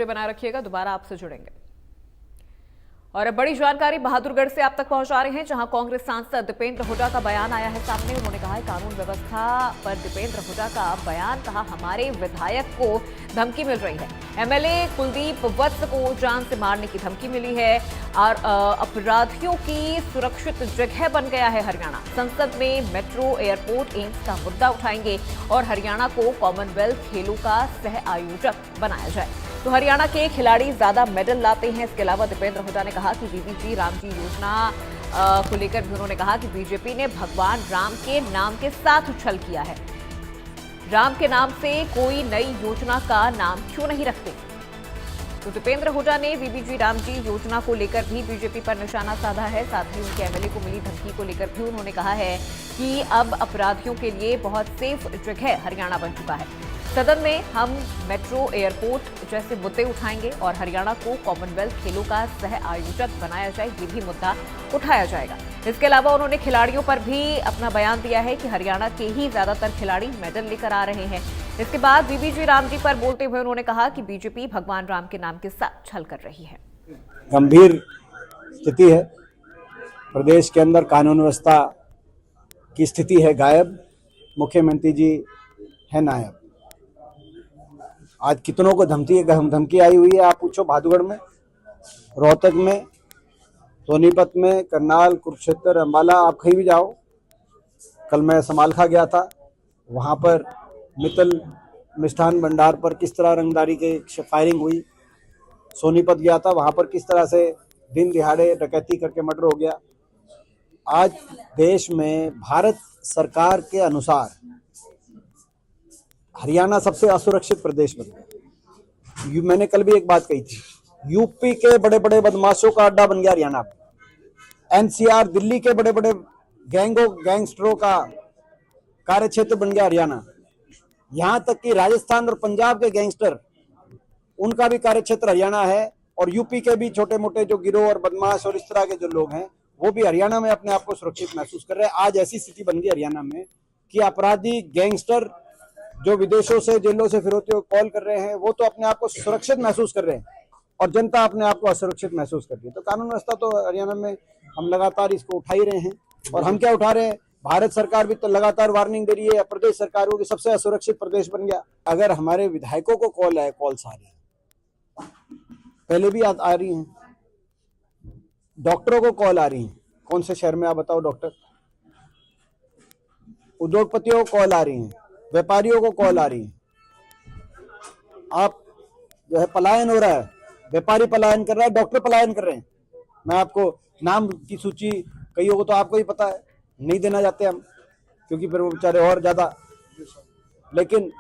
बनाए रखिएगा, दोबारा आपसे जुड़ेंगे। और अब बड़ी जानकारी बहादुरगढ़ से आप तक पहुंचा रहे हैं, जहां कांग्रेस सांसद दीपेंद्र हुड्डा का बयान आया है सामने। उन्होंने कहा है कानून व्यवस्था पर दीपेंद्र हुड्डा का बयान, कहा हमारे विधायक को धमकी मिल रही है। एमएलए कुलदीप वत्स को जान से मारने की धमकी मिली है और अपराधियों की सुरक्षित जगह बन गया है हरियाणा। संसद में मेट्रो, एयरपोर्ट, एम्स का मुद्दा उठाएंगे और हरियाणा को कॉमनवेल्थ खेलों का सह आयोजक बनाया जाए तो हरियाणा के खिलाड़ी ज्यादा मेडल लाते हैं। इसके अलावा दीपेंद्र हुड्डा ने कहा कि बीबीजी रामजी योजना को लेकर भी उन्होंने कहा कि बीजेपी ने भगवान राम के नाम के साथ छल किया है। राम के नाम से कोई नई योजना का नाम क्यों नहीं रखते। तो दीपेंद्र हुड्डा ने बीबीजी रामजी योजना को लेकर भी बीजेपी पर निशाना साधा है। साथ ही उनके एमएलए को मिली धमकी को लेकर भी उन्होंने कहा है कि अब अपराधियों के लिए बहुत सेफ जगह हरियाणा बन चुका है। सदन में हम मेट्रो, एयरपोर्ट जैसे मुद्दे उठाएंगे और हरियाणा को कॉमनवेल्थ खेलों का सह आयोजक बनाया जाए, ये भी मुद्दा उठाया जाएगा। इसके अलावा उन्होंने खिलाड़ियों पर भी अपना बयान दिया है कि हरियाणा के ही ज्यादातर खिलाड़ी मेडल लेकर आ रहे हैं। इसके बाद बीबीजी राम जी पर बोलते हुए उन्होंने कहा कि बीजेपी भगवान राम के नाम के साथ छल कर रही है। गंभीर स्थिति है, प्रदेश के अंदर कानून व्यवस्था की स्थिति है गायब, मुख्यमंत्री जी है नायब। आज कितनों को धमकी आई हुई है, आप पूछो बहादुरगढ़ में, रोहतक में, सोनीपत में, करनाल, कुरुक्षेत्र, अम्बाला, आप कहीं भी जाओ। कल मैं समालखा गया था, वहाँ पर मित्तल मिष्ठान भंडार पर किस तरह रंगदारी की फायरिंग हुई। सोनीपत गया था, वहाँ पर किस तरह से दिन दिहाड़े डकैती करके मर्डर हो गया। आज देश में भारत सरकार के अनुसार हरियाणा सबसे असुरक्षित प्रदेश बन गया। मैंने कल भी एक बात कही थी, यूपी के बड़े बड़े बदमाशों का अड्डा बन गया हरियाणा। एनसीआर दिल्ली के बड़े बड़े गैंगस्टरों का कार्यक्षेत्र बन गया हरियाणा। यहाँ तक कि राजस्थान और पंजाब के गैंगस्टर, उनका भी कार्यक्षेत्र हरियाणा है। और यूपी के भी छोटे मोटे जो गिरोह और बदमाश और इस तरह के जो लोग हैं, वो भी हरियाणा में अपने आप को सुरक्षित महसूस कर रहे हैं। आज ऐसी स्थिति बन गई हरियाणा में कि अपराधी गैंगस्टर जो विदेशों से, जेलों से फिरौती कॉल कर रहे हैं, वो तो अपने आप को सुरक्षित महसूस कर रहे हैं और जनता अपने आप को असुरक्षित महसूस कर रही है। तो कानून व्यवस्था तो हरियाणा में हम लगातार इसको उठा ही रहे हैं। और हम क्या उठा रहे हैं, भारत सरकार भी तो लगातार वार्निंग दे रही है, प्रदेश सरकारों की सबसे असुरक्षित प्रदेश बन गया। अगर हमारे विधायकों को कॉल आए, कॉल्स आ रही है, पहले भी आ रही हैं, डॉक्टरों को कॉल आ रही है, कौन से शहर में आप बताओ डॉक्टर, उद्योगपतियों को कॉल आ रही है, व्यापारियों को कॉल आ रही है। आप जो है पलायन हो रहा है, व्यापारी पलायन कर रहा है, डॉक्टर पलायन कर रहे हैं। मैं आपको नाम की सूची कईयों को तो आपको ही पता है, नहीं देना चाहते हम, क्योंकि फिर वो बेचारे और ज्यादा, लेकिन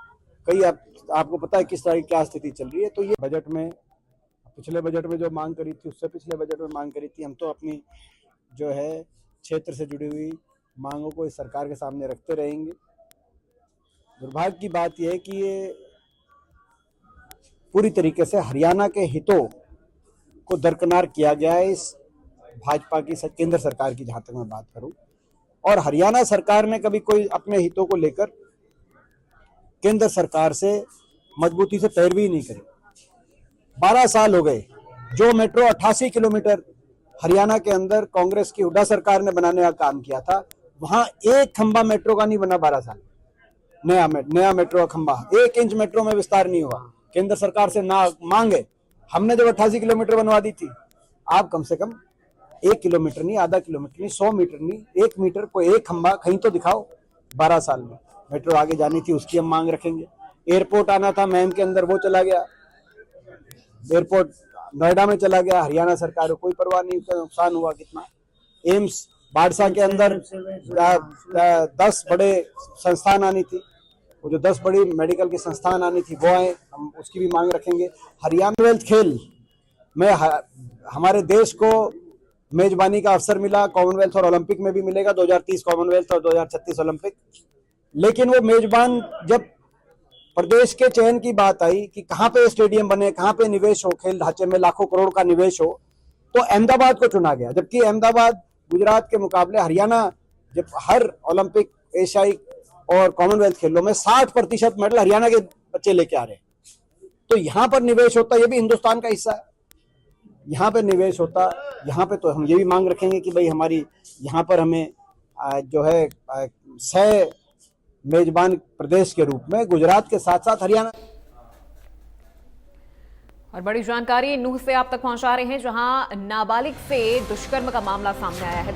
कई आपको पता है किस तरह की क्या स्थिति चल रही है। तो ये बजट में, पिछले बजट में जो मांग करी थी, उससे पिछले बजट में मांग करी थी, हम तो अपनी जो है क्षेत्र से जुड़ी हुई मांगों को इस सरकार के सामने रखते रहेंगे। दुर्भाग्य की बात यह है कि ये पूरी तरीके से हरियाणा के हितों को दरकिनार किया गया है इस भाजपा की केंद्र सरकार की, जहां तक मैं बात करूं। और हरियाणा सरकार ने कभी कोई अपने हितों को लेकर केंद्र सरकार से मजबूती से पैरवी नहीं करी। 12 साल हो गए, जो मेट्रो 88 किलोमीटर हरियाणा के अंदर कांग्रेस की हुड्डा सरकार ने बनाने का काम किया था, वहां एक खंबा मेट्रो का नहीं बना। 12 साल नया मेट्रो का खंबा, 1 इंच मेट्रो में विस्तार नहीं हुआ। केंद्र सरकार से ना मांगे, हमने जब 88 किलोमीटर बनवा दी थी, आप कम से कम 1 किलोमीटर नहीं, आधा किलोमीटर नहीं, 100 मीटर नहीं, 1 मीटर को एक खंबा कहीं तो दिखाओ। 12 साल में मेट्रो आगे जानी थी, उसकी हम मांग रखेंगे। एयरपोर्ट आना था मैम के अंदर, वो चला गया, एयरपोर्ट नोएडा में चला गया। हरियाणा सरकार को कोई परवाह नहीं, उसका नुकसान हुआ कितना। एम्स बाड़सा के अंदर 10 बड़े संस्थान आनी थी, वो जो 10 बड़ी मेडिकल के संस्थान आनी थी वो आए, हम उसकी भी मांग रखेंगे। हरियाणा वेल्थ खेल में हमारे देश को मेजबानी का अवसर मिला, कॉमनवेल्थ और ओलंपिक में भी मिलेगा, 2030 कॉमनवेल्थ और 2036 ओलंपिक। लेकिन वो मेजबान, जब प्रदेश के चयन की बात आई कि कहाँ पे स्टेडियम बने, कहाँ पे निवेश हो, खेल ढांचे में लाखों करोड़ का निवेश हो, तो अहमदाबाद को चुना गया। जबकि अहमदाबाद गुजरात के मुकाबले हरियाणा, जब हर ओलंपिक, एशियाई और कॉमनवेल्थ खेलों में 60% मेडल हरियाणा के बच्चे लेके आ रहे हैं। तो यहाँ पर निवेश होता, ये भी हिंदुस्तान का हिस्सा है, यहाँ पे निवेश होता, यहाँ पे तो हम ये भी मांग रखेंगे कि भाई हमारी यहाँ पर हमें जो है सह मेजबान प्रदेश के रूप में गुजरात के साथ साथ हरियाणा। और बड़ी जानकारी नूह से आप तक पहुंचा रहे हैं, जहां नाबालिग से दुष्कर्म का मामला सामने आया है।